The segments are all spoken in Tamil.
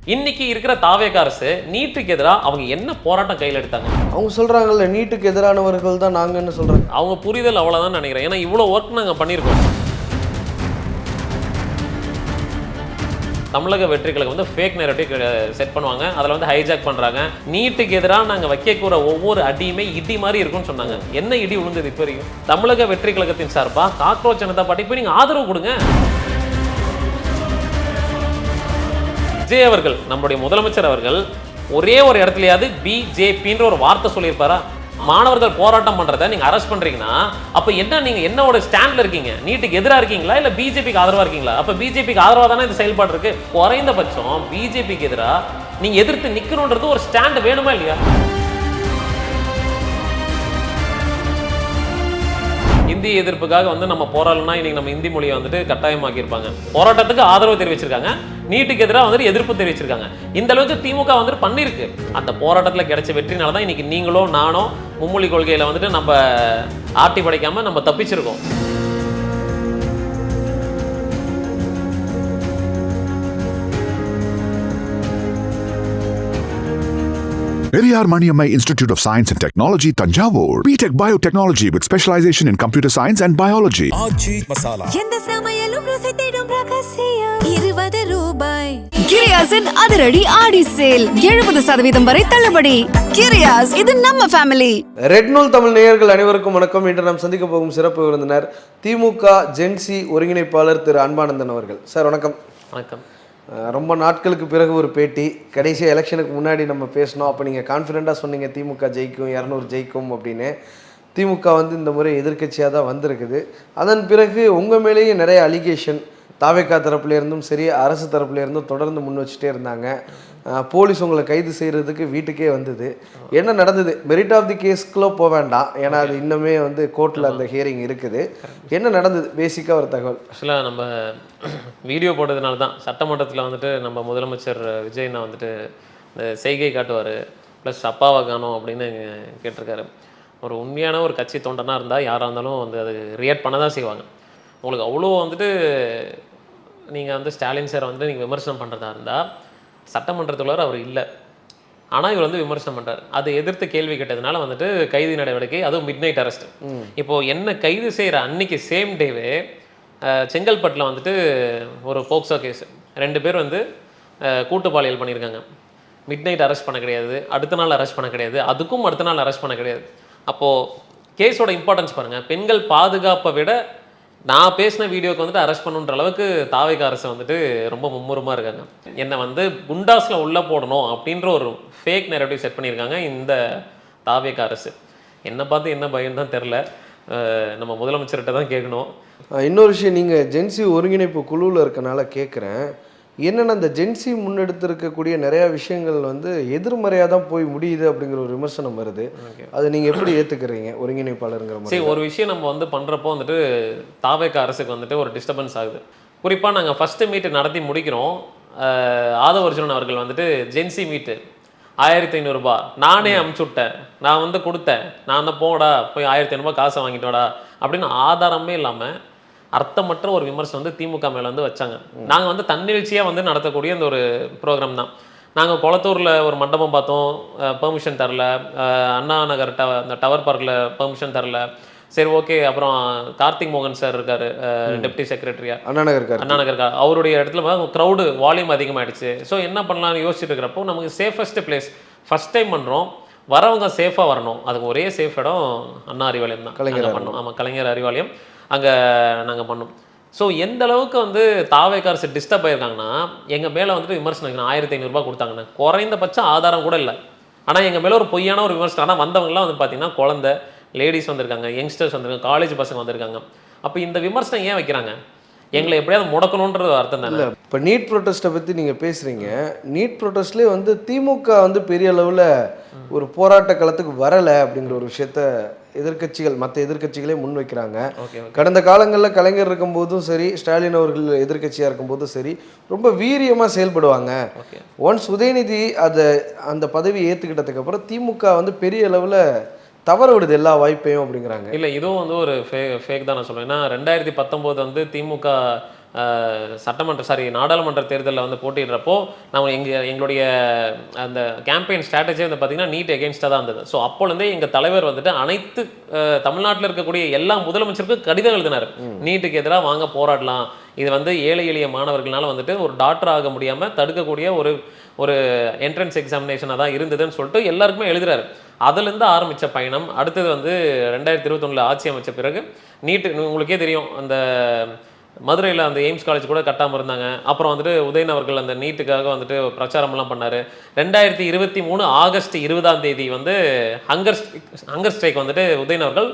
இன்னைக்கு இருக்கிற தாவேக அரசு நீட்டுக்கு எதிராக அவங்க என்ன போராட்டம் கையில் எடுத்தாங்க? அவங்க சொல்றாங்கல்ல நீட்டுக்கு எதிரானவர்கள் தான் நாங்கன்னு சொல்றாங்க. அவங்க புரிதல் அவ்வளோதான் நினைக்கிறேன். ஏன்னா இவ்வளோ ஒர்க் நாங்கள் பண்ணியிருக்கோம். தமிழக வெற்றி கழகம் வந்து ஃபேக் நேரட்டிவ் செட் பண்ணுவாங்க, அதில் வந்து ஹைஜாக் பண்ணுறாங்க. நீட்டுக்கு எதிராக நாங்கள் வைக்கக்கூட ஒவ்வொரு அடியுமே இடி மாதிரி இருக்கும்னு சொன்னாங்க. என்ன இடி விழுந்தது இப்போ வரைக்கும்? தமிழக வெற்றி கழகத்தின் சார்பாக காக்ரோச் ஜனதா பார்ட்டிக்கு போய் நீங்கள் ஆதரவு கொடுங்க. விஜய் அவர்கள், நம்முடைய முதலமைச்சர் அவர்கள் ஒரே ஒரு இடத்துலயாவது பிஜேபின்ற ஒரு வார்த்தை சொல்லியிருப்பாரா? மாணவர்கள் போராட்டம் பண்றதை நீங்க அரெஸ்ட் பண்றீங்கன்னா அப்ப என்ன, நீங்க என்னோட ஸ்டாண்ட்ல இருக்கீங்க? நீட்டுக்கு எதிராக இருக்கீங்களா இல்ல பிஜேபிக்கு ஆதரவா இருக்கீங்களா? அப்ப பிஜேபிக்கு ஆதரவா தானே இந்த செயல்பாடு இருக்கு. குறைந்தபட்சம் பிஜேபிக்கு எதிராக நீங்க எதிர்த்து நிக்கணும்ன்றது ஒரு ஸ்டாண்ட் வேணுமா இல்லையா? இந்தி எதிர்ப்புக்காக வந்து நம்ம போராடணும்னா இன்னைக்கு நம்ம இந்தி மொழியை வந்துட்டு கட்டாயமாக்கியிருப்பாங்க. போராட்டத்துக்கு ஆதரவு தெரிவிச்சிருக்காங்க, நீட்டுக்கு எதிராக வந்துட்டு எதிர்ப்பு தெரிவிச்சிருக்காங்க. இந்த அளவுக்கு திமுக வந்துட்டு பண்ணிருக்கு. அந்த போராட்டத்தில் கிடைச்ச வெற்றினால தான் இன்னைக்கு நீங்களோ நானோ மும்மொழி கொள்கையில வந்துட்டு நம்ம ஆட்டி படைக்காம நம்ம தப்பிச்சிருக்கோம். Periyar Maniammai Institute of Science and Technology, Tanjavur. B.Tech Biotechnology with specialization in computer science and biology. ஆச்சி மசாலா. எந்த சமையலும் ருசி தேடும் ரகசியம் ₹20. கிரியாஸின் அதிரடி ஆடி சேல் 70% வரை தள்ளுபடி. கிரியாஸ், இது நம்ம ஃபேமிலி. ரெட் நூல் தமிழ் நேயர்கள் அனைவருக்கும் வணக்கம். இன்று நாம் சந்திக்க போகும் சிறப்பு விருந்தினர் திமுக ஜென்சி ஒருங்கிணைப்பாளர் திரு அன்பானந்தன் அவர்கள். சார் வணக்கம். வணக்கம். ரொம்ப நாட்களுக்கு பிறகு ஒரு பேட்டி. கடைசியாக எலெக்ஷனுக்கு முன்னாடி நம்ம பேசினோம். அப்போ நீங்கள் கான்ஃபிடென்ட்டாக சொன்னீங்க திமுக ஜெயிக்கும், 200 ஜெயிக்கும் அப்படின்னு. திமுக வந்து இந்த முறை எதிர்க்கட்சியாக தான் வந்திருக்குது. அதன் பிறகு உங்கள் மேலேயே நிறைய அலிகேஷன் தாவேகா தரப்புலேருந்தும் சரி, அரசு தரப்புலேருந்தும் தொடர்ந்து முன் வச்சுட்டே இருந்தாங்க. போலீஸ் உங்களை கைது செய்கிறதுக்கு வீட்டுக்கே வந்தது. என்ன நடந்தது? மெரிட் ஆஃப் தி கேஸ்க்குள்ளே போக வேண்டாம், ஏன்னா அது இன்னுமே வந்து கோர்ட்டில் அந்த ஹியரிங் இருக்குது. என்ன நடந்தது பேசிக்காக ஒரு தகவல்? ஆக்சுவலாக நம்ம வீடியோ போட்டதுனால தான் சட்டமன்றத்தில் வந்துட்டு நம்ம முதலமைச்சர் விஜய்னா வந்துட்டு இந்த செய்கை காட்டுவார், ப்ளஸ் அப்பாவை காணும் அப்படின்னு கேட்டிருக்காரு. ஒரு உண்மையான ஒரு கட்சி தொண்டனாக இருந்தால் யாராக இருந்தாலும் வந்து அது ரியாக்ட் பண்ண தான் செய்வாங்க. உங்களுக்கு அவ்வளோ வந்துட்டு நீங்கள் வந்து ஸ்டாலின் சார் வந்து நீங்கள் விமர்சனம் பண்ணுறதா இருந்தால் சட்டமன்றத்துக்குள்ளார அவர் இல்லை, ஆனால் இவர் வந்து விமர்சனம் பண்ணுறாரு. அதை எதிர்த்து கேள்வி கேட்டதுனால வந்துட்டு கைது நடவடிக்கை, அதுவும் மிட் நைட் அரெஸ்ட். இப்போது என்ன கைது செய்கிற அன்னைக்கு சேம் டேவே செங்கல்பட்டில் வந்துட்டு ஒரு போக்சோ கேஸ், 2 பேர் வந்து கூட்டுப்பாலியல் பண்ணியிருக்காங்க. மிட் நைட் அரெஸ்ட் பண்ண கிடையாது, அடுத்த நாள் அரெஸ்ட் பண்ண கிடையாது, அதுக்கும் அடுத்த நாள் அரெஸ்ட் பண்ண கிடையாது. அப்போது கேஸோட இம்பார்ட்டன்ஸ் பாருங்கள். பெண்கள் பாதுகாப்பை விட நான் பேசின வீடியோக்கு வந்துட்டு அரெஸ்ட் பண்ணுன்ற அளவுக்கு தாவேகா அரசு வந்துட்டு ரொம்ப மும்முரமாக இருக்காங்க. என்னை வந்து குண்டாஸில் உள்ளே போடணும் அப்படின்ற ஒரு ஃபேக் நேரட்டிவ் செட் பண்ணியிருக்காங்க இந்த தாவேகா அரசு. என்னை பார்த்து என்ன பயம் தான் தெரில, நம்ம முதலமைச்சர்கிட்ட தான் கேட்கணும். இன்னொரு விஷயம், நீங்கள் ஜென்சி ஒருங்கிணைப்பு குழுவில் இருக்கனால கேட்குறேன். என்னென்னா இந்த ஜென்சி முன்னெடுத்திருக்கக்கூடிய நிறையா விஷயங்கள் வந்து எதிர்மறையாக தான் போய் முடியுது அப்படிங்கிற ஒரு விமர்சனம் வருது. அது நீங்கள் எப்படி ஏற்றுக்கிறீங்க ஒருங்கிணைப்பாளருங்கிற மாதிரி? சரி, ஒரு விஷயம் நம்ம வந்து பண்ணுறப்போ வந்துட்டு தாவேகா அரசுக்கு வந்துட்டு ஒரு டிஸ்டர்பன்ஸ் ஆகுது. குறிப்பாக நாங்கள் ஃபஸ்ட்டு மீட்டு நடத்தி முடிக்கிறோம். ஆதவ அர்ஜுனன் அவர்கள் வந்துட்டு ஜென்சி மீட்டு ₹1500 நானே அமுச்சு விட்டேன், நான் வந்து கொடுத்தேன், நான் தான் போடா போய் ₹1500 காசை வாங்கிட்டோடா அப்படின்னு ஆதாரமே இல்லாமல் அர்த்தமற்ற ஒரு விமர்சனம் வந்து திமுக மேலே வந்து வச்சாங்க. நாங்கள் வந்து தன்னிழ்ச்சியாக வந்து நடத்தக்கூடிய இந்த ஒரு ப்ரோக்ராம் தான். நாங்கள் குளத்தூரில் ஒரு மண்டபம் பார்த்தோம், பெர்மிஷன் தரல. அண்ணா நகர் அந்த டவர் பார்க்கில் பெர்மிஷன் தரல. சரி, ஓகே. அப்புறம் கார்த்திக் மோகன் சார் இருக்கார், டெப்டி செக்ரட்டரியா அண்ணா நகர், அவருடைய இடத்துல க்ரௌடு வால்யூம் அதிகமாகிடுச்சு. ஸோ என்ன பண்ணலாம்னு யோசிச்சுட்டு இருக்கிறப்போ நமக்கு சேஃபஸ்ட் பிளேஸ், ஃபஸ்ட் டைம் பண்ணுறோம், வரவங்க சேஃபாக வரணும், அதுக்கு ஒரே சேஃப் இடம் அண்ணா அறிவாலயம் தான். கலைஞர் பண்ணோம். ஆமாம், கலைஞர் அறிவாலயம் அங்கே நாங்கள் பண்ணோம். ஸோ எந்த அளவுக்கு வந்து தாவேகா அரசு டிஸ்டர்ப் ஆயிருக்காங்கன்னா, எங்கள் மேலே வந்துட்டு விமர்சனம் ₹1500 கொடுத்தாங்கண்ணே, குறைந்தபட்சம் ஆதாரம் கூட இல்லை. ஆனால் எங்கள் மேலே ஒரு பொய்யான ஒரு விமர்சனம். ஆனால் வந்தவங்களாம் வந்து பார்த்தீங்கன்னா குழந்தை, லேடிஸ் வந்திருக்காங்க, யங்ஸ்டர்ஸ் வந்திருக்காங்க, காலேஜ் பசங்க வந்திருக்காங்க. அப்போ இந்த விமர்சனம் ஏன் வைக்கிறாங்க? எங்களை எப்படியாவது முடக்கணுன்றது அர்த்தம் தானே. இப்போ நீட் ப்ரொட்டஸ்ட்டை பற்றி நீங்கள் பேசுகிறீங்க. நீட் ப்ரொட்டஸ்ட்லேயே வந்து திமுக வந்து பெரிய அளவில் ஒரு போராட்ட களத்துக்கு வரலை அப்படிங்கிற ஒரு விஷயத்த எதிர்க்கட்சிகள், மற்ற எதிர்க்கட்சிகளே முன்வைக்கிறாங்க. கடந்த காலங்களில் கலைஞர் இருக்கும்போதும் சரி, ஸ்டாலின் அவர்கள் எதிர்க்கட்சியாக இருக்கும்போதும் சரி, ரொம்ப வீரியமாக செயல்படுவாங்க. ஒன்ஸ் உதயநிதி அந்த பதவி ஏற்றுக்கிட்டதுக்கு அப்புறம் திமுக வந்து பெரிய அளவில் தவற விடுது எல்லா வாய்ப்பையும் அப்படிங்கிறாங்க. இல்லை, இதுவும் வந்து ஒரு ஃபேக் தான் நான் சொல்லுவேன். ஏன்னா 2019 வந்து திமுக நாடாளுமன்ற தேர்தலில் வந்து போட்டிடுறப்போ நம்ம எங்களுடைய அந்த கேம்பெயின் ஸ்ட்ராட்டஜி வந்து பார்த்திங்கன்னா நீட் எகென்ஸ்டாக தான் இருந்தது. ஸோ அப்போலேருந்தே எங்கள் தலைவர் வந்துட்டு அனைத்து தமிழ்நாட்டில் இருக்கக்கூடிய எல்லா முதலமைச்சருக்கும் கடிதம் எழுதினார். நீட்டுக்கு எதிராக வாங்க போராடலாம், இது வந்து ஏழை எளிய மாணவர்களால் வந்துட்டு ஒரு டாக்டர் ஆக முடியாமல் தடுக்கக்கூடிய ஒரு என்ட்ரன்ஸ் எக்ஸாமினேஷனாக தான் இருந்ததுன்னு சொல்லிட்டு எல்லாருக்குமே எழுதுறாரு. அதுலேருந்து ஆரம்பித்த பயணம் அடுத்தது வந்து 2021 ஆட்சி அமைச்ச பிறகு நீட்டு உங்களுக்கே தெரியும், அந்த மதுரையில் அந்த எய்ம்ஸ் காலேஜ் கூட கட்டாமல் இருந்தாங்க. அப்புறம் வந்துட்டு உதயன் அவர்கள் அந்த நீட்டுக்காக வந்துட்டு பிரச்சாரம்லாம் பண்ணார். 2023 ஆகஸ்ட் 20 வந்து ஹங்கர் ஸ்ட்ரைக் வந்துட்டு உதயன் அவர்கள்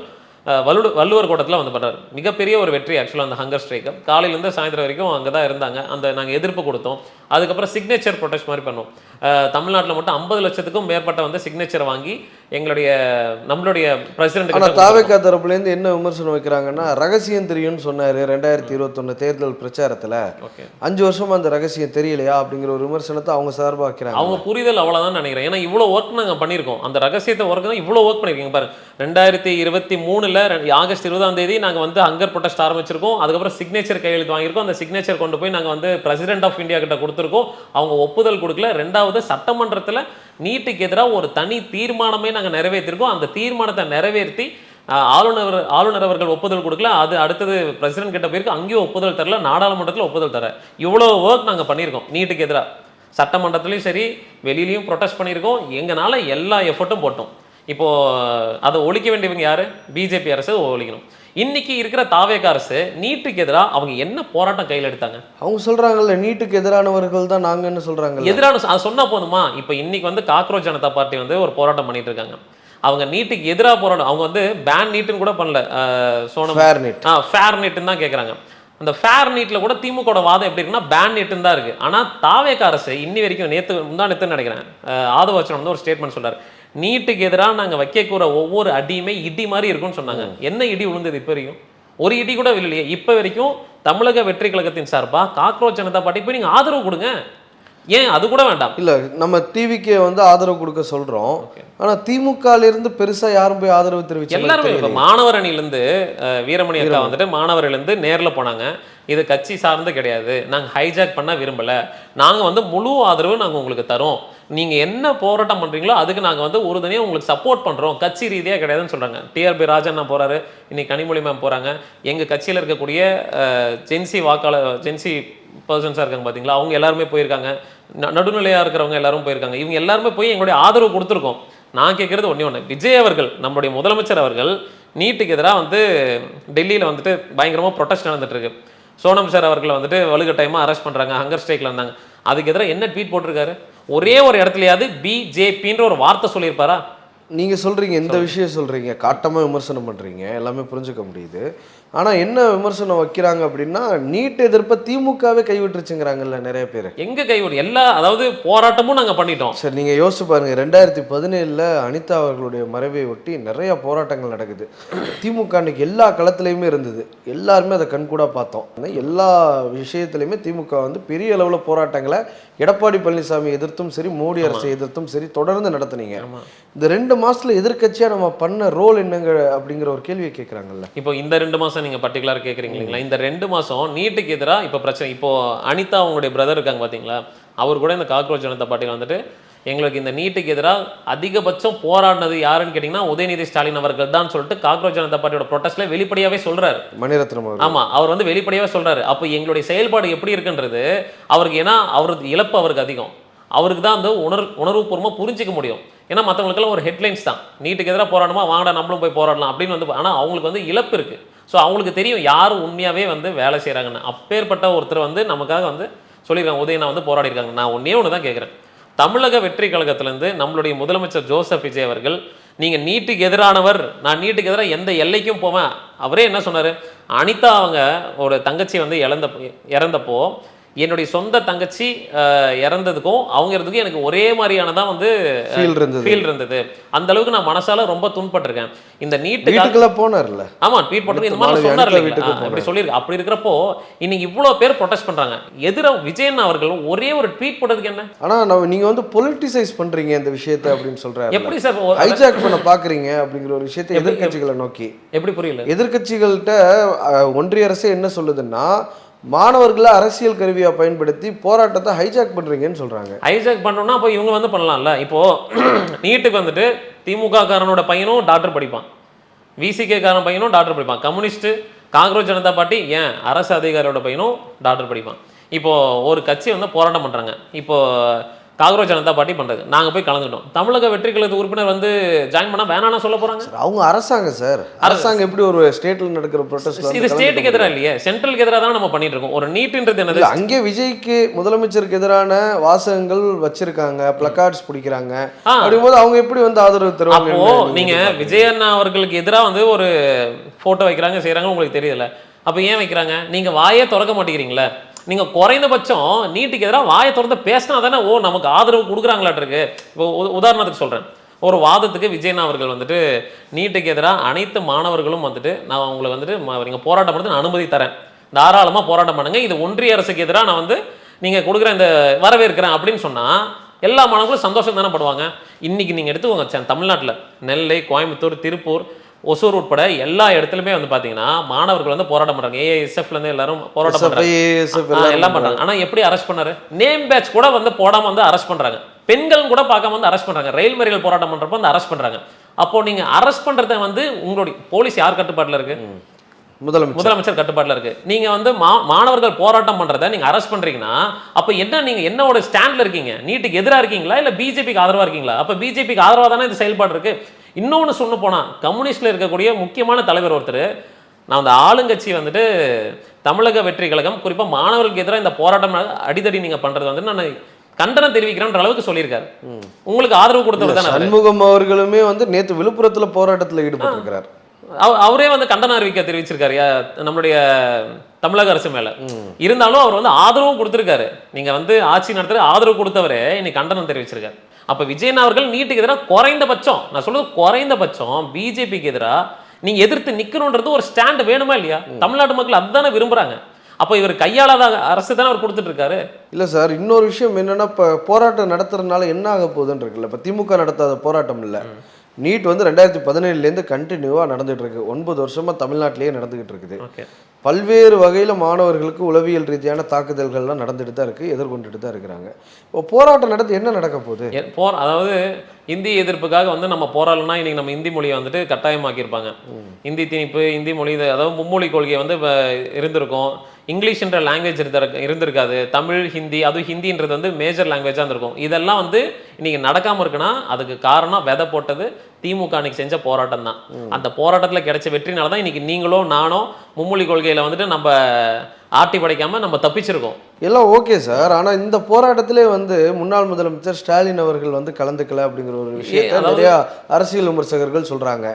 வள்ளுவர் கோட்டத்தில் வந்து பண்ணுறாரு. மிகப்பெரிய ஒரு வெற்றி ஆக்சுவலாக அந்த ஹங்கர் ஸ்ட்ரைக்கு. காலையிலேருந்து சாயந்தரம் வரைக்கும் அங்கே தான் இருந்தாங்க. நாங்கள் எதிர்ப்பு கொடுத்தோம். அதுக்கப்புறம் சிக்னேச்சர் ப்ரொடெஸ்ட் மாதிரி பண்ணோம். தமிழ்நாட்டில் மட்டும் 50 லட்சத்துக்கும் மேற்பட்ட வந்து சிக்னேச்சர் வாங்கி நம்மளுடைய பிரசிடென்ட். ஆனால் தாவேகா தரப்புலேருந்து என்ன விமர்சனம் வைக்கிறாங்கன்னா, ரகசியம் தெரியும்னு சொன்னார் 2021 தேர்தல் பிரச்சாரத்தில். 5 வருஷமா அந்த ரகசியம் தெரியலையா அப்படிங்கிற ஒரு விமர்சனத்தை அவங்க சார்பாக வைக்கிறாங்க. அவங்க புரிதல் அவ்வளோதான் நினைக்கிறேன். ஏன்னா இவ்வளோ ஒர்க் நாங்கள் பண்ணியிருக்கோம், அந்த ரகசியத்தை ஒர்க் தான் இவ்வளோ ஒர்க் பண்ணியிருக்கீங்க பாருங்க. 2023 ஆகஸ்ட் 20 நாங்கள் வந்து ஹங்கர் ப்ரொடெஸ்ட் ஆரம்பிச்சிருக்கோம். அதுக்கப்புறம் சிக்னேச்சர் கையெழுத்து வாங்கியிருக்கோம். அந்த சிக்னேச்சர் கொண்டு போய் நாங்கள் வந்து பிரசிடென்ட் ஆஃப் இந்தியா கிட்ட கொடுத்துருக்கோம். அவங்க ஒப்புதல் கொடுக்கல. 2வது சட்டமன்றத்தில் நீட்டுக்கு எதிராக ஒரு தனி தீர்மானமே நாங்கள் நிறைவேற்றிருக்கோம். அந்த தீர்மானத்தை நிறைவேற்றி ஆளுநர் அவர்கள் ஒப்புதல் கொடுக்கல. அது அடுத்தது பிரசிடென்ட் கிட்ட போயிருக்கு, அங்கேயும் ஒப்புதல் தரல. நாடாளுமன்றத்தில் ஒப்புதல் தர. இவ்வளோ ஒர்க் நாங்கள் பண்ணியிருக்கோம் நீட்டுக்கு எதிராக. சட்டமன்றத்துலையும் சரி, வெளியிலையும் ப்ரொடெஸ்ட் பண்ணியிருக்கோம். எங்களால் எல்லா எஃபர்ட்டும் போட்டோம். இப்போது அதை ஒழிக்க வேண்டியவங்க யார்? பிஜேபி அரசு ஒழிக்கணும். இன்னைக்கு இருக்கிற தாவேகா அரசு நீட்டுக்கு எதிராக அவங்க என்ன போராட்டம் கையில் எடுத்தாங்க? அவங்க சொல்றாங்கல்ல, நீட்டுக்கு எதிரானவர்கள் தான் நாங்கன்னு சொல்றாங்க. எதிரான அது சொன்னா போதுமா? இப்போ இன்னைக்கு வந்து காக்ரோச் ஜனதா பார்ட்டி வந்து ஒரு போராட்டம் பண்ணிட்டு இருக்காங்க. அவங்க நீட்டுக்கு எதிராக போராட்டம், அவங்க வந்து பேன் நீட்டுன்னு கூட பண்ணல, ஃபேர் நீட்டுன்னு தான் கேட்குறாங்க. அந்த ஃபேர் நீட்டில் கூட திமுக வாதம் எப்படி இருக்குன்னா பேன் நீட்டுன்னு தான் இருக்குது. ஆனால் தாவேகா அரசு இன்னி வரைக்கும் நேற்று நினைக்கிறேன் ஆதவச்சனம் வந்து ஒரு ஸ்டேட்மெண்ட் சொல்றாரு, நீட்டுக்கு எதிராக நாங்கள் வைக்கக்கூற ஒவ்வொரு அடியுமே இடி மாதிரி இருக்கும்னு சொன்னாங்க. என்ன இடி விழுந்தது இப்போ வரைக்கும்? ஒரு இடி கூட விழலையே. இப்போ வரைக்கும் தமிழக வெற்றி கழகத்தின் சார்பாக காக்ரோச் ஜனதா பார்ட்டி போய் நீங்கள் ஆதரவு கொடுங்க. ஏன் அது கூட வேண்டாம்? இல்லை, நம்ம டிவிக்கு வந்து ஆதரவு கொடுக்க சொல்கிறோம். ஆனால் திமுகலேருந்து பெருசாக யாரும் போய் ஆதரவு தெரிவிச்சு எல்லாருமே இப்போ மாணவர் அணிலேருந்து வீரமணி அக்கா வந்துட்டு மாணவர்லேருந்து நேரில் போனாங்க. இது கட்சி சார்ந்து கிடையாது, நாங்கள் ஹைஜாக் பண்ண விரும்பலை, நாங்கள் வந்து முழு ஆதரவு நாங்கள் உங்களுக்கு தரோம், நீங்கள் என்ன போராட்டம் பண்ணுறீங்களோ அதுக்கு நாங்கள் வந்து உறுதுணையாக உங்களுக்கு சப்போர்ட் பண்ணுறோம், கட்சி ரீதியாக கிடையாதுன்னு சொல்கிறாங்க. டிஆர்பி ராஜண்ணா போகிறாரு, இன்னைக்கு கனிமொழி மேம் போகிறாங்க. எங்கள் கட்சியில் இருக்கக்கூடிய ஜென்சி பர்சன்ஸாக இருக்காங்க பார்த்தீங்களா, அவங்க எல்லாருமே போயிருக்காங்க. நடுநிலையாக இருக்கிறவங்க எல்லாரும் போயிருக்காங்க. இவங்க எல்லாருமே போய் எங்களுடைய ஆதரவு கொடுத்துருக்கோம். நான் கேட்குறது ஒன்று, விஜய் அவர்கள், நம்மளுடைய முதலமைச்சர் அவர்கள் நீட்டுக்கு எதிராக வந்து டெல்லியில் வந்துட்டு பயங்கரமாக ப்ரொடெஸ்ட் நடந்துட்டு இருக்கு. சோனம் சார் அவர்களை வந்துட்டு வலுக்கட்டாயமாக அரெஸ்ட் பண்ணுறாங்க, ஹங்கர் ஸ்ட்ரைக்கில் இருந்தாங்க. அதுக்கு எதிராக என்ன ட்வீட் போட்டிருக்காரு? ஒரே ஒரு இடத்துலையாவது பிஜேபின்ற ஒரு வார்த்தை சொல்லியிருப்பாரா? நீங்கள் சொல்கிறீங்க, இந்த விஷயம் சொல்கிறீங்க, காட்டமாக விமர்சனம் பண்ணுறீங்க, எல்லாமே புரிஞ்சுக்க முடியுது. ஆனால் என்ன விமர்சனம் வைக்கிறாங்க அப்படின்னா, நீட் எதிர்ப்பை திமுகவே கைவிட்டுருச்சுங்கிறாங்கல்ல நிறைய பேர். எங்கே கைவிட்டு? அதாவது போராட்டமும் நாங்கள் பண்ணிட்டோம். சரி, நீங்கள் யோசிச்சு பாருங்கள், 2017 அனிதா அவர்களுடைய மறைவை ஒட்டி நிறையா போராட்டங்கள் நடக்குது. திமுக அன்னைக்கு எல்லா களத்துலையுமே இருந்தது, எல்லாருமே அதை கண்கூடாக பார்த்தோம். எல்லா விஷயத்துலையுமே திமுக வந்து பெரிய அளவில் போராட்டங்களை எடப்பாடி பழனிசாமி எதிர்த்தும் சரி, மோடி அரசை எதிர்த்தும் சரி தொடர்ந்து நடத்துனீங்க. இந்த 2 மாசத்துல எதிர்க்கட்சியாக நம்ம பண்ண ரோல் என்னங்க அப்படிங்கிற ஒரு கேள்வியை கேட்குறாங்கல்ல. இப்போ இந்த 2 மாதம் நீங்கள் பர்டிகுலர் கேட்குறீங்க இல்லைங்களா? இந்த 2 மாதம் நீட்டுக்கு எதிராக இப்போ பிரச்சனை. இப்போ அனிதா அவங்களுடைய பிரதர் இருக்காங்க பார்த்தீங்களா, அவர் கூட இந்த காக்ரோச் ஜனதா பார்ட்டியில் வந்துட்டு எங்களுக்கு இந்த நீட்டுக்கு எதிராக அதிகபட்சம் போராடினது யாருன்னு கேட்டிங்கன்னா உதயநிதி ஸ்டாலின் அவர்கள் தான் சொல்லிட்டு காக்ரோச் ஜனதா பார்ட்டியோட ப்ரொடெஸ்ட்ல வெளிப்படையாகவே சொல்றாரு மணிரத்னம். ஆமாம், அவர் வந்து வெளிப்படையாகவே சொல்றாரு. அப்போ எங்களுடைய செயல்பாடு எப்படி இருக்குன்றது அவருக்கு, ஏன்னா அவருக்கு இழப்பு அவருக்கு அதிகம், அவருக்கு தான் அந்த உணர்வுபூர்வமாக புரிஞ்சிக்க முடியும். ஏன்னா மற்றவங்களுக்கெல்லாம் ஒரு ஹெட்லைன்ஸ் தான், நீட்டுக்கு எதிராக போராடணுமா வாங்கடா நம்மளும் போய் போராடலாம் அப்படின்னு வந்து. ஆனால் அவங்களுக்கு வந்து இழப்பு இருக்குது. ஸோ அவங்களுக்கு தெரியும் யார் உண்மையாகவே வந்து வேலை செய்கிறாங்கன்னு. அப்பேற்பட்ட ஒருத்தர் வந்து நமக்காக வந்து சொல்லியிருக்காங்க, உதயனா வந்து போராடி இருக்காங்க. நான் ஒன்று தான் கேட்குறேன், தமிழக வெற்றி கழகத்திலேருந்து நம்மளுடைய முதலமைச்சர் ஜோசப் விஜய் அவர்கள், நீங்கள் நீட்டுக்கு எதிரானவர், நான் நீட்டுக்கு எதிராக எந்த எல்லைக்கும் போவேன். அவரே என்ன சொன்னார், அனிதா அவங்க ஒரு தங்கச்சி வந்து இறந்தப்போ என்னுடைய சொந்த தங்கச்சி இறந்ததுக்கும் அவங்க இருந்ததுக்கும் எனக்கு ஒரே மாதிரியானதான் வந்து ஃபீல் இருந்தது. அந்த அளவுக்கு நான் மனசால ரொம்ப துன்பப்பட்டிருக்கேன். இந்த நீட்டுக்குள்ள போனார்ல, ஆமா ட்வீட் போட்டு இந்த மாதிரி சொன்னார் அப்படி சொல்லியிருக்கு. அப்படி இருக்கிறப்போ இன்னைக்கு இவ்வளவு பேர் ப்ரொடெஸ்ட் பண்றாங்க. எதிராக விஜயன் அவர்கள் ஒரே ஒரு ட்வீட் போட்டதுக்கு என்ன? ஆனா நீங்க வந்து பொலிட்டிசைஸ் பண்றீங்க இந்த விஷயத்தை அப்படின்னு சொல்றாரு. எப்படி சார் ஹைஜாக் பண்ண பாக்குறீங்க அப்படிங்கிற ஒரு விஷயத்தை எதிர்க்கட்சிகளை நோக்கி? எப்படி புரியல? எதிர்க்கட்சிகள்கிட்ட ஒன்றிய அரசு என்ன சொல்லுதுன்னா, மாணவர்களை அரசியல் கருவியா பயன்படுத்தி போராட்டத்தை ஹைஜாக் பண்றீங்கன்னு சொல்றாங்க. ஹைஜாக் பண்ணோம்னா அப்போ இவங்க வந்து பண்ணலாம்ல. இப்போ நீட்டுக்கு வந்துட்டு திமுக காரனோட பையனும் டாக்டர் படிப்பான், விசிகே காரன் பையனும் டாக்டர் படிப்பான், கம்யூனிஸ்ட் காங்கிரஸ் ஜனதா பார்ட்டி ஏன் அரசு அதிகாரியோட பையனும் டாக்டர் படிப்பான். இப்போ ஒரு கட்சி வந்து போராட்டம் பண்றாங்க, இப்போ காங்கிரஸ் ஜனதா பார்ட்டி பண்றது, நாங்க போய் கலந்துட்டோம், தமிழக வெற்றி கழக உறுப்பினர் வந்து ஜாயின் பண்ணா வேணாம்னு சொல்ல போறாங்க. அவங்க அரசாங்கம் சார், அரசாங்கம் எப்படி ஒரு ஸ்டேட்ல நடக்கிற ப்ரொடெஸ்ட் இது ஸ்டேட்டுக்கு எதிராக இல்லையே, சென்ட்ரலுக்கு எதிராக தான் நம்ம பண்ணிட்டு இருக்கோம். ஒரு நீட்ன்றது என்னது, அங்கே விஜய்க்கு முதலமைச்சருக்கு எதிரான வாசகங்கள் வச்சிருக்காங்க, பிளக்கார்ட்ஸ் பிடிக்கிறாங்க, அப்படிங்கும்போது அவங்க எப்படி வந்து ஆதரவு தருவாங்க? அப்போ நீங்க விஜய் அண்ணா அவர்களுக்கு எதிராக வந்து ஒரு போட்டோ வைக்கிறாங்க செய்யறாங்க, உங்களுக்கு தெரியல. அப்ப ஏன் வைக்கிறாங்க? நீங்க வாயே திறக்க மாட்டேங்கிறீங்களா? நீங்க குறைந்தபட்சம் நீட்டுக்கு எதிராக வாயை திறந்து பேசினா தானே ஓ நமக்கு ஆதரவு கொடுக்குறாங்களாட்டு இருக்கு. இப்போ உதாரணத்துக்கு சொல்றேன், ஒரு வாதத்துக்கு விஜயண்ணா அவர்கள் வந்துட்டு நீட்டுக்கு எதிராக அனைத்து மாணவர்களும் வந்துட்டு நான் உங்களை வந்துட்டு நீங்க போராட்டம் பண்ணுறது நான் அனுமதி தரேன், தாராளமாக போராட்டம் பண்ணுங்க, இது ஒன்றிய அரசுக்கு எதிராக நான் வந்து நீங்க கொடுக்குற இந்த வரவேற்கிறேன் அப்படின்னு சொன்னா எல்லா மாணவர்களும் சந்தோஷம் தானே படுவாங்க. இன்னைக்கு நீங்க எடுத்துக்கோங்க, தமிழ்நாட்டில் நெல்லை, கோயம்புத்தூர், திருப்பூர், ஒசூர் உட்பட எல்லா இடத்துலையுமே வந்து பார்த்தீங்கன்னா மாணவர்கள் வந்து போராட்டம் பண்ணுறாங்க. ஏஐஎஸ்எஃப்லேருந்து எல்லாரும் போராட்டம் பண்ணுறாங்க, எல்லாம் பண்ணுறாங்க. ஆனால் எப்படி அரெஸ்ட் பண்ணாரு? நேம் பேட்ச் கூட வந்து போடாமல் வந்து அரெஸ்ட் பண்ணுறாங்க, பெண்கள் கூட பார்க்காம வந்து அரெஸ்ட் பண்ணுறாங்க, ரயில் மறியல் போராட்டம் பண்ணுறப்ப வந்து அரெஸ்ட் பண்ணுறாங்க. அப்போ நீங்கள் அரெஸ்ட் பண்ணுறத வந்து உங்களுடைய போலீஸ் யார் கட்டுப்பாட்டில் இருக்கு? முதலமைச்சர் கட்டுப்பாட்டில் இருக்கு. நீங்க வந்து மாணவர்கள் போராட்டம் பண்றதை நீங்க அரெஸ்ட் பண்றீங்கன்னா அப்ப என்ன, நீங்க என்னோட ஸ்டாண்ட்ல இருக்கீங்க? நீட்டுக்கு எதிராக இருக்கீங்களா இல்ல பிஜேபிக்கு ஆதரவா இருக்கீங்களா? அப்ப பிஜேபிக்கு ஆதரவா தானே இந்த செயல்பாடு இருக்கு. இன்னொன்னு சொன்ன போனா கம்யூனிஸ்ட்ல இருக்கக்கூடிய முக்கியமான தலைவர் ஒருத்தர், நான் அந்த ஆளுங்கட்சி வந்துட்டு தமிழக வெற்றி கழகம் குறிப்பா மாணவர்களுக்கு எதிராக இந்த போராட்டம் அடிதடி நீங்க பண்றது வந்து நான் கண்டனம் தெரிவிக்கிறேன்ற அளவுக்கு சொல்லியிருக்காரு. உங்களுக்கு ஆதரவு கொடுத்தவர் தானே சண்முகம் அவர்களுமே வந்து நேற்று விழுப்புரத்துல போராட்டத்தில் ஈடுபட்டிருக்கிறார். அவரே வந்து கண்டன அறிவிக்கை தெரிவிச்சிருக்காரு நம்மளுடைய தமிழக அரசு மேல. இருந்தாலும் அவர் வந்து ஆதரவும் கொடுத்திருக்காரு. நீங்க வந்து ஆட்சி நடத்துற ஆதரவு கொடுத்தவரே இன்னைக்கு கண்டனம் தெரிவிச்சிருக்காரு. அப்ப விஜயன் அவர்கள் நீட்டுக்கு எதிராக குறைந்தபட்சம், நான் சொல்றது குறைந்தபட்சம் பிஜேபிக்கு எதிராக நீங்க எதிர்த்து நிக்கணும்ன்றது ஒரு ஸ்டாண்ட் வேணுமா இல்லையா? தமிழ்நாட்டு மக்கள் அதுதானே விரும்புறாங்க. அப்போ இவர் கையாளாத அரசு தானே அவர் கொடுத்துட்டு இருக்காரு. இல்ல சார், இன்னொரு விஷயம் என்னன்னா, இப்போ போராட்டம் நடத்துறதுனால என்ன ஆக போகுதுன்னு இருக்குல்ல. இப்போ திமுக நடத்தாத போராட்டம் இல்லை, நீட் வந்து 2017 கண்டினியூவாக நடந்துகிட்டு இருக்கு. 9 வருஷமா தமிழ்நாட்டிலேயே நடந்துகிட்டு இருக்குது. பல்வேறு வகையில் மாணவர்களுக்கு உளவியல் ரீதியான தாக்குதல்கள்லாம் நடந்துட்டு தான் இருக்குது, எதிர்கொண்டுட்டு தான் இருக்கிறாங்க. இப்போ போராட்டம் நடத்தி என்ன நடக்க போகுது? அதாவது இந்தி எதிர்ப்புக்காக வந்து நம்ம போராடலன்னா இன்னைக்கு நம்ம இந்தி மொழியை வந்துட்டு கட்டாயமாக்கியிருப்பாங்க. இந்தி திணிப்பு, இந்தி மொழி, அதாவது மும்மொழி கொள்கையை வந்து இருந்திருக்கும். இங்கிலீஷ்ன்ற லாங்குவேஜ் இருந்திருக்காது. தமிழ், ஹிந்தி, அதுவும் ஹிந்தின்றது வந்து மேஜர் லாங்குவேஜாக இருந்திருக்கும். இதெல்லாம் வந்து இன்னைக்கு நடக்காமல் இருக்குன்னா அதுக்கு காரணம் விதை போட்டது திமுக அன்னைக்கு செஞ்ச போராட்டம் தான். அந்த போராட்டத்தில் கிடைச்ச வெற்றினால தான் இன்னைக்கு நீங்களோ நானோ மும்மொழி கொள்கையில் வந்துட்டு நம்ம ஆட்டி படைக்காம நம்ம தப்பிச்சிருக்கோம். எல்லாம் ஓகே சார், ஆனால் இந்த போராட்டத்திலே வந்து முன்னாள் முதலமைச்சர் ஸ்டாலின் அவர்கள் வந்து கலந்துக்கல அப்படிங்கிற ஒரு விஷயத்தை நிறையா அரசியல் விமர்சகர்கள் சொல்றாங்க.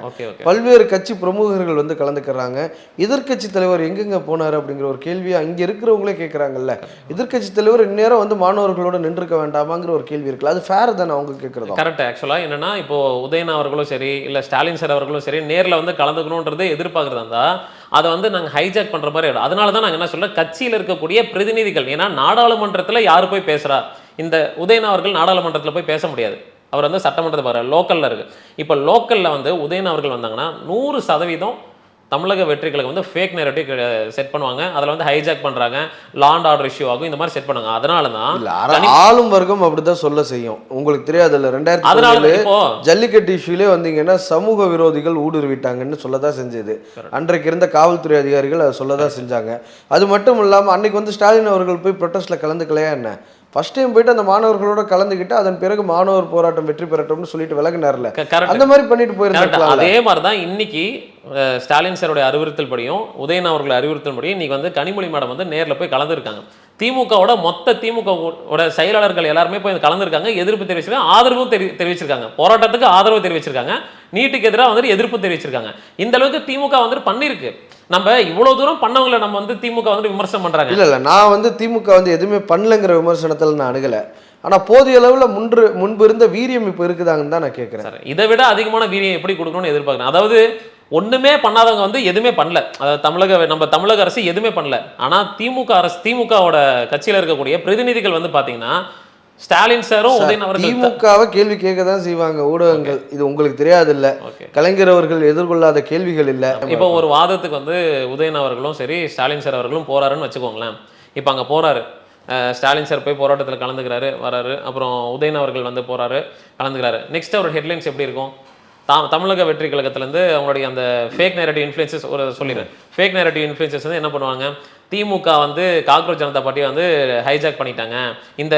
பல்வேறு கட்சி பிரமுகர்கள் வந்து கலந்துக்கிறாங்க. எதிர்கட்சி தலைவர் எங்கெங்க போனார் அப்படிங்கிற ஒரு கேள்வியை அங்கே இருக்கிறவங்களே கேட்குறாங்கல்ல. எதிர்கட்சி தலைவர் இந்நேரம் வந்து மாணவர்களோட நின்றுக்க வேண்டாமாங்கிற ஒரு கேள்வி இருக்குல்ல, அது ஃபேர் தானே அவங்க கேட்குறது? கரெக்ட். ஆக்சுவலாக என்னன்னா, இப்போ உதயன் அவர்களும் சரி இல்லை ஸ்டாலின் சார் அவர்களும் சரி நேரில் வந்து கலந்துக்கணுன்றதை எதிர்பார்க்குறதா இருந்தால் அதை வந்து நாங்கள் ஹைஜாக் பண்ணுற மாதிரி ஆகிடும். அதனால தான் நாங்கள் என்ன சொல்ல, கட்சியில் இருக்கக்கூடிய பிரதிநிதிகள், ஏன்னா நாடாளுமன்றத்தில் யார் போய் பேசுகிறா? இந்த உதயன் அவர்கள் நாடாளுமன்றத்தில் போய் பேச முடியாது, அவர் வந்து சட்டமன்றத்தை பாரு லோக்கலில் இருக்குது. இப்போ லோக்கலில் வந்து உதயன் அவர்கள் வந்தாங்கன்னா 100% தமிழக வெற்றி கழகம் வந்து ஃபேக் நேரட்டிவ் செட் பண்ணுவாங்க. அதில் வந்து ஹைஜாக் பண்ணுறாங்க, லா அண்ட் ஆர்டர் இஷ்யூ ஆகும், இந்த மாதிரி செட் பண்ணுவாங்க. அதனால தான் ஆளும் வர்க்கம் அப்படிதான் சொல்ல செய்யும். உங்களுக்கு தெரியாது இல்லை, 2000 ஜல்லிக்கட்டு இஷ்யூலே வந்தீங்கன்னா சமூக விரோதிகள் ஊடுருவிட்டாங்கன்னு சொல்லதான் செஞ்சது. அன்றைக்கு இருந்த காவல்துறை அதிகாரிகள் அதை சொல்லதான் செஞ்சாங்க. அது மட்டும் இல்லாமல் அன்னைக்கு வந்து ஸ்டாலின் அவர்கள் போய் ப்ரொட்டஸ்ட்ல கலந்துக்கலையா என்ன? ஃபர்ஸ்ட் டைம் போயிட்டு அந்த மாணவர்களோட கலந்துக்கிட்டு அதன் பிறகு மாணவர் போராட்டம் வெற்றி பெறட்டும்னு சொல்லிட்டு விலகினார்ல, அந்த மாதிரி பண்ணிட்டு போயிருந்தாங்க. அதே மாதிரி தான் இன்னைக்கு ஸ்டாலின் சாருடைய அறிவுறுத்தல் படியும் உதயன் அவர்கள் அறிவுறுத்தல் படியும் இன்னைக்கு வந்து கனிமொழி மேடம் வந்து நேரில் போய் கலந்துருக்காங்க. திமுகவோட மொத்த திமுகவோட செயலாளர்கள் எல்லாருமே போய் கலந்துருக்காங்க, எதிர்ப்பு தெரிவிச்சிருக்காங்க, ஆதரவும் தெரிவிச்சிருக்காங்க, போராட்டத்துக்கு ஆதரவு தெரிவிச்சிருக்காங்க, நீட்டுக்கு எதிராக வந்துட்டு எதிர்ப்பு தெரிவிச்சிருக்காங்க. இந்த அளவுக்கு திமுக வந்துட்டு பண்ணிருக்கு. நம்ம இவ்வளவு தூரம் பண்ணவங்களை நம்ம வந்து திமுக வந்து விமர்சனம் பண்றாங்க. இல்ல நான் வந்து திமுக வந்து எதுவுமே பண்ணலங்கிற விமர்சனத்தில் நான் அணுகல. ஆனா போதிய அளவுல முன்பு இருந்த வீரியம் இப்ப இருக்குதாங்கன்னு தான் நான் கேட்கிறேன். இதை விட அதிகமான வீரியம் எப்படி கொடுக்கணும்னு எதிர்பார்க்கிறேன். அதாவது ஒண்ணுமே பண்ணாதவங்க வந்து எதுவுமே பண்ணல. அதாவது நம்ம தமிழக அரசு எதுவுமே பண்ணல. ஆனா திமுகவோட கட்சியில இருக்கக்கூடிய பிரதிநிதிகள் வந்து பாத்தீங்கன்னா ஸ்டாலின் சாரும் உதயன் அவர்கள் திமுகவை கேள்வி கேட்க தான் செய்வாங்க ஊடகங்கள். இது உங்களுக்கு தெரியாது இல்ல, கலைஞர் அவர்கள் எதிர்கொள்ளாத கேள்விகள் இல்ல. இப்போ ஒரு வாதத்துக்கு வந்து உதயன் அவர்களும் சரி ஸ்டாலின் சார் அவர்களும் போறாருன்னு வச்சுக்கோங்களேன். இப்போ அங்கே போறாரு, ஸ்டாலின் சார் போய் போராட்டத்தில் கலந்துக்கிறாரு வராரு, அப்புறம் உதயன் அவர்கள் வந்து போறாரு கலந்துக்கிறாரு. நெக்ஸ்ட் அவர் ஹெட்லைன்ஸ் எப்படி இருக்கும்? தமிழக வெற்றி கழகத்திலேருந்து அவங்களுடைய அந்த ஃபேக் நேரட்டிவ் இன்ஃப்ளூயன்சஸ் ஒரு சொல்லிடுறேன். ஃபேக் நேரட்டிவ் இன்ஃப்ளூயன்சஸ் வந்து என்ன பண்ணுவாங்க, திமுக வந்து காக்ரோச் ஜனதா பார்ட்டியை வந்து ஹைஜாக் பண்ணிட்டாங்க, இந்த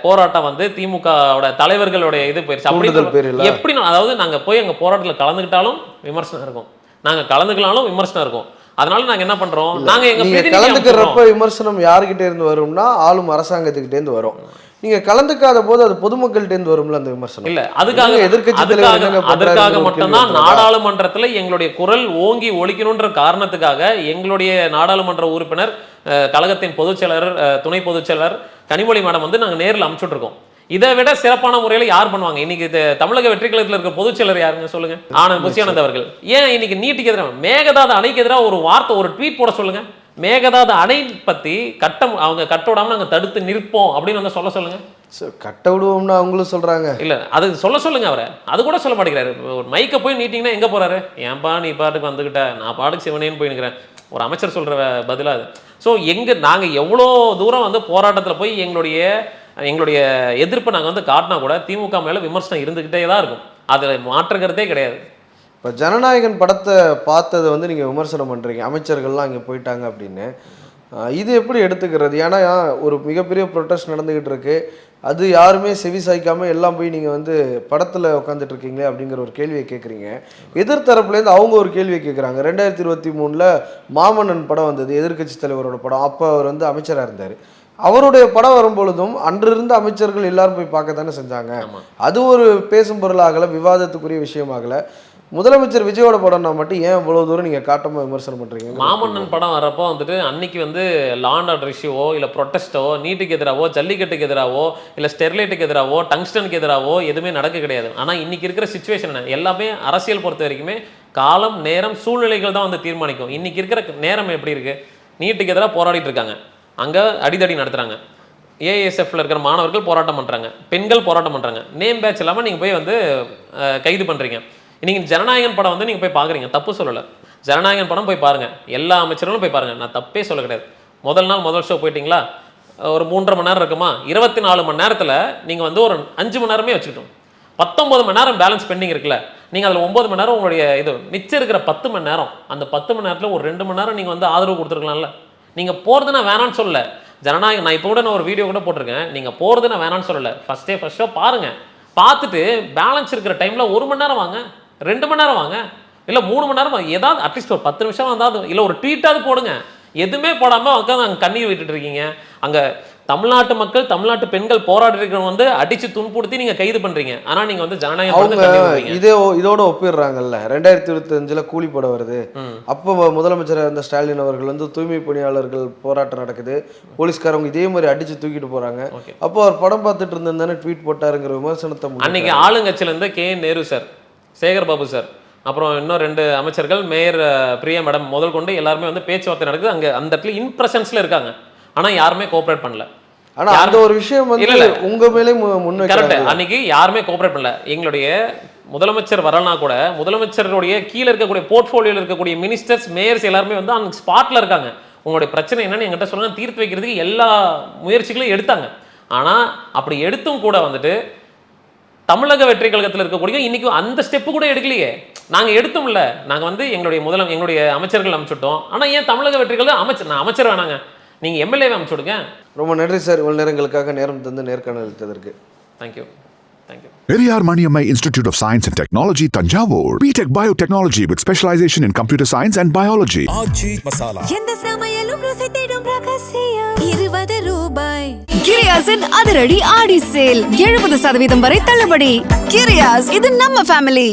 போராட்டம் வந்து திமுகவோட தலைவர்களுடைய இது போயிடுச்சு அப்படி எப்படி. அதாவது நாங்கள் போய் அங்கே போராட்டத்தில் கலந்துக்கிட்டாலும் விமர்சனம் இருக்கும், நாங்கள் கலந்துக்கலாலும் விமர்சனம் இருக்கும். அதனால நாங்க என்ன பண்றோம், நாங்க எங்க கலந்துக்கிறப்ப விமர்சனம் யாருக்கிட்ட இருந்து வரும்னா ஆளும் அரசாங்கத்துக்கிட்ட இருந்து வரும். நீங்க கலந்துக்காத போது அது பொதுமக்கள்கிட்ட இருந்து வரும்ல அந்த விமர்சனம். இல்ல அதுக்காக அதுக்காக மட்டும்தான் நாடாளுமன்றத்துல எங்களுடைய குரல் ஓங்கி ஒலிக்கணும்ன்ற காரணத்துக்காக எங்களுடைய நாடாளுமன்ற உறுப்பினர் கழகத்தின் பொதுச் செயலர் துணை பொதுச் செயலர் கனிமொழி மேடம் வந்து நாங்க நேரில் அனுப்பிச்சுட்டு இருக்கோம். இதை விட சிறப்பான முறையில் யார் பண்ணுவாங்க? இன்னைக்கு தமிழக வெற்றி கழகத்தில் இருக்க பொதுச் செயலர் யாருங்க சொல்லுங்க? ஆனந்த் புஷியானந்த் அவர்கள். ஏன் இன்னைக்கு நீட்டுக்கு எதிராக மேகதாது அணைக்கு எதிராக ஒரு வார்த்தை ஒரு ட்வீட் போட சொல்லுங்க. மேகதாது அணை பத்தி அவங்க கட்ட விடாம நாங்க தடுத்து நிற்போம் அப்படின்னு வந்து சொல்லுங்க. கட்ட விடுவோம்னா அவங்களும் சொல்றாங்க. இல்ல அது சொல்லுங்க அவரை, அது கூட சொல்ல மாட்டேங்கிறாரு. ஒரு மைக்க போய் நீட்டிங்கன்னா எங்க போறாரு? ஏன்பா நீ பாட்டுக்கு வந்துகிட்ட, நான் பாட்டுக்கு சிவனேன்னு போய் நிற்கிறேன், ஒரு அமைச்சர் சொல்ற பதிலா அது. ஸோ நாங்க எவ்வளோ தூரம் வந்து போராட்டத்தில் போய் எங்களுடைய எதிர்ப்பை நாங்கள் வந்து காட்டினா கூட திமுக மேலே விமர்சனம் இருந்துக்கிட்டே தான் இருக்கும். அதில் மாற்றுக்கிறதே கிடையாது. இப்போ ஜனநாயகன் படத்தை பார்த்ததை வந்து நீங்கள் விமர்சனம் பண்ணுறீங்க, அமைச்சர்கள்லாம் அங்கே போயிட்டாங்க அப்படின்னு. இது எப்படி எடுத்துக்கிறது? ஏன்னா ஒரு மிகப்பெரிய ப்ரொட்டஸ்ட் நடந்துக்கிட்டு இருக்கு, அது யாருமே செவி சாய்க்காமல் எல்லாம் போய் நீங்கள் வந்து படத்தில் உட்காந்துட்டு இருக்கீங்களே அப்படிங்கிற ஒரு கேள்வியை கேட்குறீங்க. எதிர்த்தரப்புலேருந்து அவங்க ஒரு கேள்வியை கேட்குறாங்க. 2023 மாமன்னன் படம் வந்தது, எதிர்க்கட்சி தலைவரோட படம். அப்போ அவர் வந்து அமைச்சராக இருந்தார். அவருடைய படம் வரும்பொழுதும் அன்றிருந்த அமைச்சர்கள் எல்லாரும் போய் பார்க்க தானே செஞ்சாங்க. அது ஒரு பேசும் பொருளாகலை, விவாதத்துக்குரிய விஷயமாகலை. முதலமைச்சர் விஜயோட படம்னா மட்டும் ஏன் இவ்வளவு தூரம் நீங்க காட்டமா விமர்சனம் பண்றீங்க? மாமன்னன் படம் வரப்போ வந்துட்டு அன்னைக்கு வந்து லா அண்ட் ஆர்டர் இஷ்யூவோ இல்ல ப்ரொட்டஸ்டோ, நீட்டுக்கு எதிராவோ ஜல்லிக்கட்டுக்கு எதிராவோ இல்ல ஸ்டெர்லைட்டுக்கு எதிராவோ டங்ஸ்டனுக்கு எதிராவோ எதுவுமே நடக்க கிடையாது. ஆனா இன்னைக்கு இருக்கிற சிச்சுவேஷன் எல்லாமே அரசியல் பொறுத்த வரைக்குமே காலம் நேரம் சூழ்நிலைகள் தான் வந்து தீர்மானிக்கும். இன்னைக்கு இருக்கிற நேரம் எப்படி இருக்கு? நீட்டுக்கு எதிராக போராடிட்டு இருக்காங்க, அங்க அடிதடி நடத்துறாங்க, ஏஎஸ்எஃப்ல இருக்கிற மாணவர்கள் போராட்டம் பண்றாங்க, பெண்கள் போராட்டம் பண்றாங்க, நேம் பேட்ச் இல்லாம நீங்க போய் வந்து கைது பண்றீங்க. நீங்கள் ஜனநாயகன் படம் வந்து நீங்கள் போய் பார்க்குறீங்க, தப்பு சொல்லலை. ஜனநாயகன் படம் போய் பாருங்கள், எல்லா அமைச்சர்களும் போய் பாருங்கள், நான் தப்பே சொல்ல கிடையாது. முதல் ஷோ போயிட்டீங்களா, ஒரு 3.5 மணி நேரம் இருக்குமா, 24 மணி நேரத்தில் நீங்கள் வந்து ஒரு 5 மணி நேரமே வச்சுக்கிட்டோம், 19 மணி நேரம் பேலன்ஸ் பெண்டிங் இருக்குல்ல. நீங்கள் அதில் 9 மணி நேரம் உங்களுடைய இது மிச்சம் இருக்கிற 10 மணி நேரம், அந்த 10 மணி நேரத்தில் ஒரு 2 மணி நேரம் நீங்கள் வந்து ஆதரவு கொடுத்துருக்கலாம்ல. நீங்கள் போகிறது நான் வேணான்னு சொல்லலை. ஜனநாயகம் நான் இப்போ கூட நான் ஒரு வீடியோ கூட போட்டிருக்கேன், நீங்கள் போகிறது நான் வேணான்னு சொல்லலை. ஃபஸ்ட் ஷோ பாருங்கள், பார்த்துட்டு பேலன்ஸ் இருக்கிற டைமில் 1 மணி நேரம் வாங்க, 2 மணி நேரம் வாங்க, இல்லை 3 மணி நேரம், ஏதாவது அட்லீஸ்ட் ஒரு 10 நிமிஷம் வந்தால், இல்லை ஒரு ட்வீட்டாவது போடுங்க. எதுவுமே போடாமல் உட்காந்து அங்கே கண்ணீர் விட்டுட்டு இருக்கீங்க. அங்கே தமிழ்நாட்டு மக்கள், தமிழ்நாட்டு பெண்கள் போராடி இருக்கிறவங்க வந்து அடிச்சு துன்புறுத்தி நீங்க கைது பண்றீங்க. ஆனா நீங்க வந்து ஜனநாயகம் இதோட ஒப்பிடுறாங்கல்ல. 2025 கூலி படம் வருது, அப்போ முதலமைச்சர் அந்த ஸ்டாலின் அவர்கள் வந்து தூய்மை பணியாளர்கள் போராட்டம் நடக்குது, போலீஸ்காரங்க இதே மாதிரி அடிச்சு தூக்கிட்டு போறாங்க. அப்போ அவர் படம் பார்த்துட்டு இருந்தானே ட்வீட் போட்டாருங்கிற விமர்சனத்தை அன்னைக்கு ஆளுங்கட்சியில இருந்து KN Nehru sir, Sekar Babu sir, அப்புறம் இன்னும் 2 அமைச்சர்கள், மேயர் பிரியா மேடம் முதல் கொண்டு எல்லாருமே வந்து பேச்சுவார்த்தை நடக்குது. அங்கே அந்த இடத்துல இன்பிரசன்ஸ்ல இருக்காங்க, ஆனால் யாருமே கோஆப்ரேட் பண்ணல. ஆனால் அந்த ஒரு விஷயம் வந்து உங்க மேலே கரெக்ட். அன்னைக்கு யாருமே கோஆப்ரேட் பண்ணல. எங்களுடைய முதலமைச்சர் வரலனா கூட முதலமைச்சருடைய கீழே இருக்கக்கூடிய போர்ட்ஃபோலியோவில் இருக்கக்கூடிய மினிஸ்டர்ஸ், மேயர்ஸ் எல்லாருமே வந்து அந்த ஸ்பாட்ல இருக்காங்க. உங்களுடைய பிரச்சனை என்னன்னு என்கிட்ட சொல்லுங்க, தீர்த்து வைக்கிறதுக்கு எல்லா முயற்சிகளையும் எடுத்தாங்க. ஆனால் அப்படி எடுத்தும் கூட வந்துட்டு தமிழக வெற்றி கழகத்தில் இருக்கக்கூடிய இன்னைக்கு அந்த ஸ்டெப்பு கூட எடுக்கலையே. நாங்கள் எடுத்தோம்ல, நாங்கள் வந்து எங்களுடைய அமைச்சர்கள் அமைச்சுட்டோம். ஆனால் ஏன் தமிழக வெற்றி கழகம் நான் அமைச்சர் வேணாங்க, நீங்கள் MLA அமைச்சு விடுங்க. ரொம்ப நன்றி சார், இவ்வளவு நேரங்களுக்காக நேரம் தந்து நேர்காணல் அளித்ததற்கு. Thank you. Periyar Maniammai Institute of Science and Technology, Tanjavur. BTech Biotechnology with specialization in computer science and biology. ஆச்சி மசாலா. எந்த சமையலும் ருசி தேடும் ரகசியம் ₹20. கிரியாஸின் அதிரடி ஆடி சேல் 70% வரை தள்ளுபடி. கிரியாஸ், இது நம்ம ஃபேமிலி.